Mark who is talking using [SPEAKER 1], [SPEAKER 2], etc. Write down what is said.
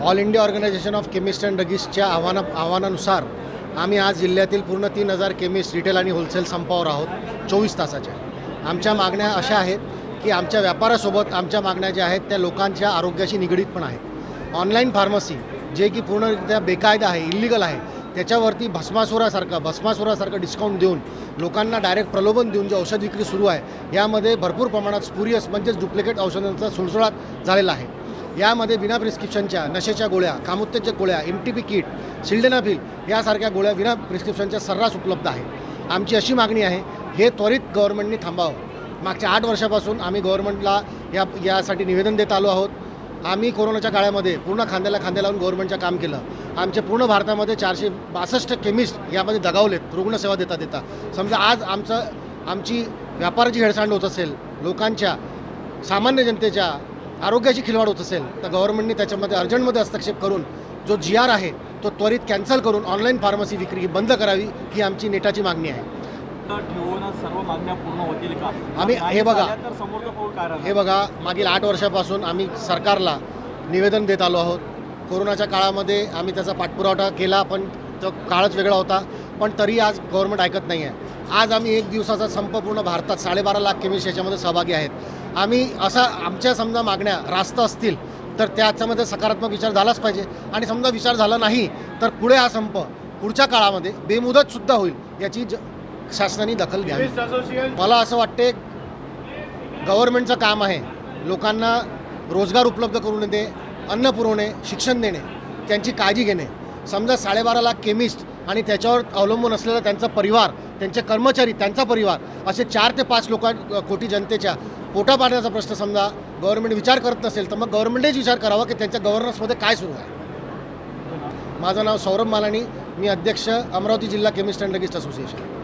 [SPEAKER 1] All India organisation of chemist and ड्रगिस्टच्या आव्हानानुसार आम्ही आज जिल्ह्यातील पूर्ण 3000 केमिस्ट रिटेल आणि होलसेल संपावर आहोत 24 तासाच्या. आमच्या मागण्या अशा आहेत की आमच्या व्यापारासोबत आमच्या मागण्या ज्या आहेत त्या लोकांच्या आरोग्याशी निगडीत पण आहेत. ऑनलाईन फार्मसी जे की पूर्णरित्या बेकायदा आहे, इल्लीगल आहे, त्याच्यावरती भस्मासुरासारखं डिस्काउंट देऊन लोकांना डायरेक्ट प्रलोभन देऊन जे औषध विक्री सुरू आहे यामध्ये भरपूर प्रमाणात स्पुरियस म्हणजेच डुप्लिकेट औषधांचा सुळसुळाट झालेला आहे. यामध्ये बिना प्रिस्क्रिप्शनच्या नशेच्या गोळ्या, कामोत्तेजक गोळ्या, MTP किट, सिल्डेनाफिल यासारख्या गोळ्या बिना प्रिस्क्रिप्शनच्या सर्रास उपलब्ध आहेत. आमची अशी मागणी आहे हे त्वरित गव्हर्नमेंटने थांबावं. मागच्या 8 वर्षापासून आम्ही गव्हर्नमेंटला यासाठी निवेदन देत आलो आहोत. आम्ही कोरोनाच्या काळामध्ये पूर्ण खांद्याला खांद्या लावून गव्हर्नमेंटचं काम केलं. आमचे पूर्ण भारतामध्ये 462 केमिस्ट यामध्ये दगावलेत रुग्णसेवा देता. समजा आज आमची व्यापाराची हेळसांड होत असेल, लोकांच्या सामान्य जनतेच्या आरोग्याची खिलवाड होत असेल तर गव्हर्नमेंटने त्याच्यामध्ये अर्जंटमध्ये हस्तक्षेप करून जो GR आहे तो त्वरित कॅन्सल करून ऑनलाईन फार्मसी विक्री ही बंद करावी ही आमची नेटाची मागणी आहे.
[SPEAKER 2] सर्व मागण्या पूर्ण होतील का?
[SPEAKER 1] आम्ही हे बघा मागील 8 वर्षापासून आम्ही सरकारला निवेदन देत आलो आहोत. कोरोनाच्या काळामध्ये आम्ही त्याचा पाठपुरावा केला पण तो काळच वेगळा होता, पण तरी आज गव्हर्नमेंट ऐकत नाही आहे. आज आम्ही 1 दिवसाचा संप पूर्ण भारतात 12.5 लाख केमिस्ट याच्यामध्ये सहभागी आहेत. आम्ही आमच्या समजा मागण्या रास्त असतील तर त्याच्यामध्ये सकारात्मक विचार झालाच पाहिजे आणि समजा विचार झाला नाही तर पुढे हा संप पुढच्या काळामध्ये बेमुदतसुद्धा होईल याची शासनाने दखल घ्यावी. मला असं वाटते गव्हर्नमेंटचं काम आहे लोकांना रोजगार उपलब्ध करून देणे, अन्न पुरवणे, शिक्षण देणे, त्यांची काळजी घेणे. समजा 12.5 लाख केमिस्ट आणि त्याच्यावर अवलंबून असलेला त्यांचा परिवार, त्यांचे कर्मचारी, त्यांचा परिवार असे 4 ते 5 कोटी जनतेच्या पोटा पाण्याचा प्रश्न समजा गव्हर्नमेंट विचार करत नसेल तर मग गव्हर्नमेंटच विचार करावा की त्यांच्या गव्हर्नन्समध्ये काय सुरू आहे. माझं नाव सौरभ मालानी, मी अध्यक्ष अमरावती जिल्हा केमिस्ट अँड ड्रगिस्ट असोसिएशन.